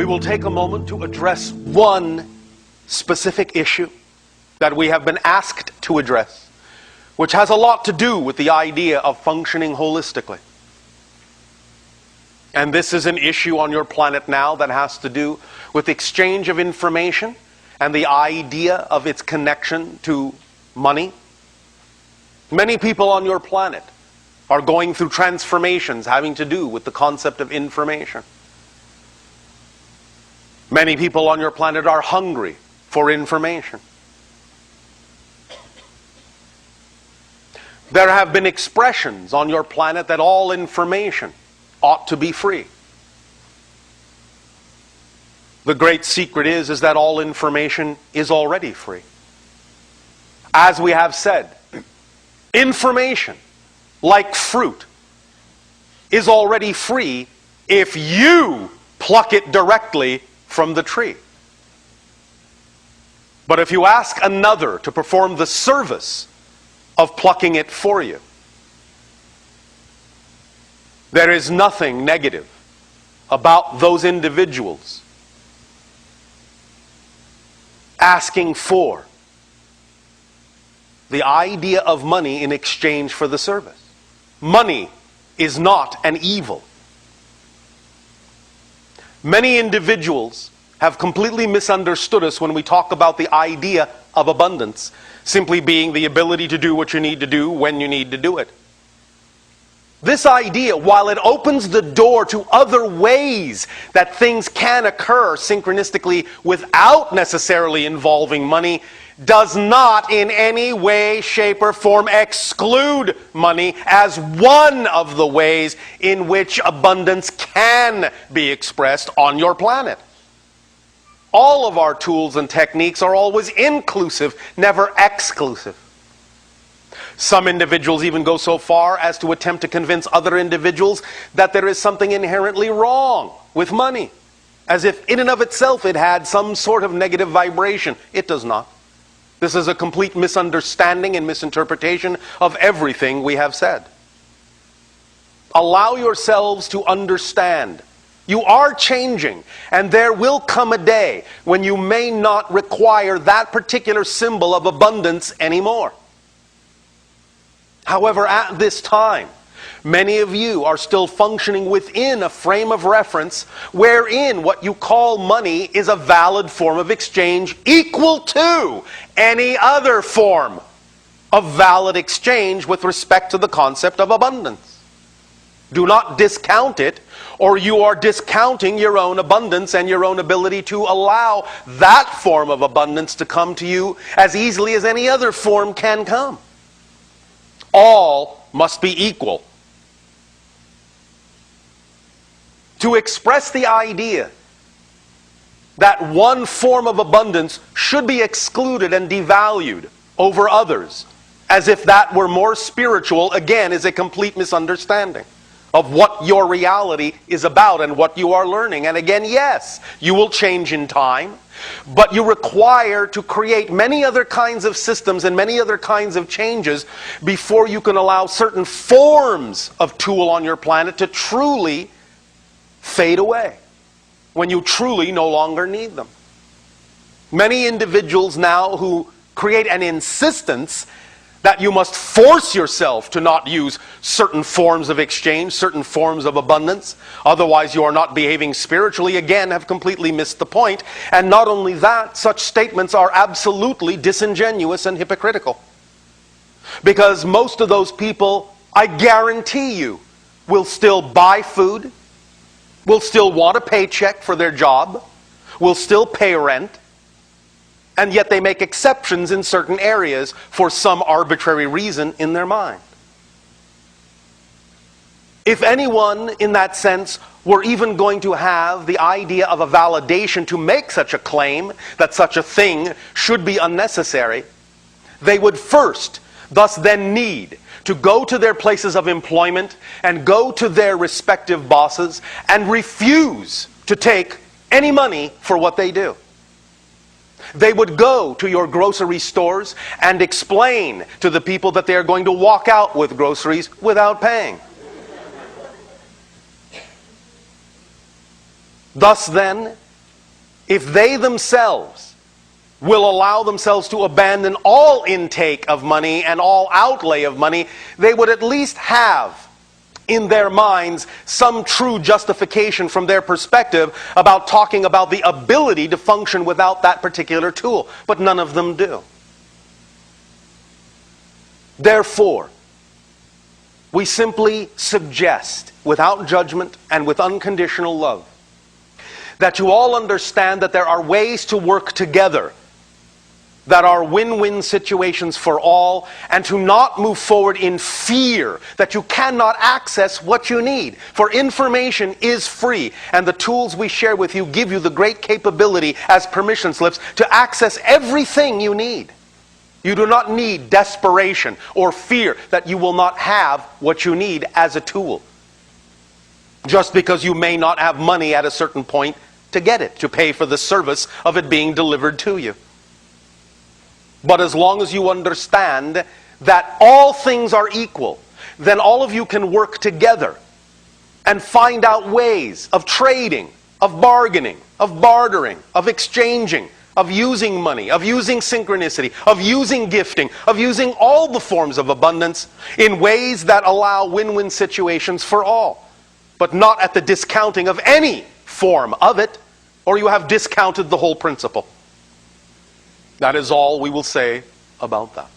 we will take a moment to address one specific issue that we have been asked to address, which has a lot to do with the idea of functioning holistically. And this is an issue on your planet now that has to do with exchange of information and the idea of its connection to money. Many people on your planet are going through transformations having to do with the concept of information. Many people on your planet are hungry for information. There have been expressions on your planet that all information ought to be free. The great secret is that all information is already free. As we have said, information, like fruit, is already free if you pluck it directly from the tree. But if you ask another to perform the service of plucking it for you, there is nothing negative about those individuals asking for the idea of money in exchange for the service. Money is not an evil. Many individuals have completely misunderstood us when we talk about the idea of abundance simply being the ability to do what you need to do when you need to do it. This idea, while it opens the door to other ways that things can occur synchronistically without necessarily involving money, does not in any way, shape, or form exclude money as one of the ways in which abundance can be expressed on your planet. All of our tools and techniques are always inclusive, never exclusive. Some individuals even go so far as to attempt to convince other individuals that there is something inherently wrong with money, as if in and of itself it had some sort of negative vibration. It does not. This is a complete misunderstanding and misinterpretation of everything we have said. Allow yourselves to understand. You are changing, and there will come a day when you may not require that particular symbol of abundance anymore. However, at this time, many of you are still functioning within a frame of reference wherein what you call money is a valid form of exchange equal to any other form of valid exchange with respect to the concept of abundance. Do not discount it, or you are discounting your own abundance and your own ability to allow that form of abundance to come to you as easily as any other form can come. All must be equal. To express the idea that one form of abundance should be excluded and devalued over others, as if that were more spiritual, again, is a complete misunderstanding of what your reality is about and what you are learning. And again, yes, you will change in time, but you require to create many other kinds of systems and many other kinds of changes before you can allow certain forms of tool on your planet to truly fade away, when you truly no longer need them. Many individuals now who create an insistence that you must force yourself to not use certain forms of exchange, certain forms of abundance, otherwise you are not behaving spiritually, again, have completely missed the point. And not only that, such statements are absolutely disingenuous and hypocritical. Because most of those people, I guarantee you, will still buy food, will still want a paycheck for their job, will still pay rent, and yet they make exceptions in certain areas for some arbitrary reason in their mind. If anyone in that sense were even going to have the idea of a validation to make such a claim that such a thing should be unnecessary, they would first, thus then need to go to their places of employment and go to their respective bosses and refuse to take any money for what they do. They would go to your grocery stores and explain to the people that they are going to walk out with groceries without paying. Thus then, if they themselves will allow themselves to abandon all intake of money and all outlay of money, they would at least have in their minds some true justification from their perspective about talking about the ability to function without that particular tool. But none of them do. Therefore, we simply suggest, without judgment and with unconditional love, that you all understand that there are ways to work together that are win-win situations for all, and to not move forward in fear that you cannot access what you need. For information is free, and the tools we share with you give you the great capability as permission slips to access everything you need. You do not need desperation or fear that you will not have what you need as a tool, just because you may not have money at a certain point to get it, to pay for the service of it being delivered to you. But as long as you understand that all things are equal, then all of you can work together and find out ways of trading, of bargaining, of bartering, of exchanging, of using money, of using synchronicity, of using gifting, of using all the forms of abundance in ways that allow win-win situations for all, but not at the discounting of any form of it, or you have discounted the whole principle. That is all we will say about that.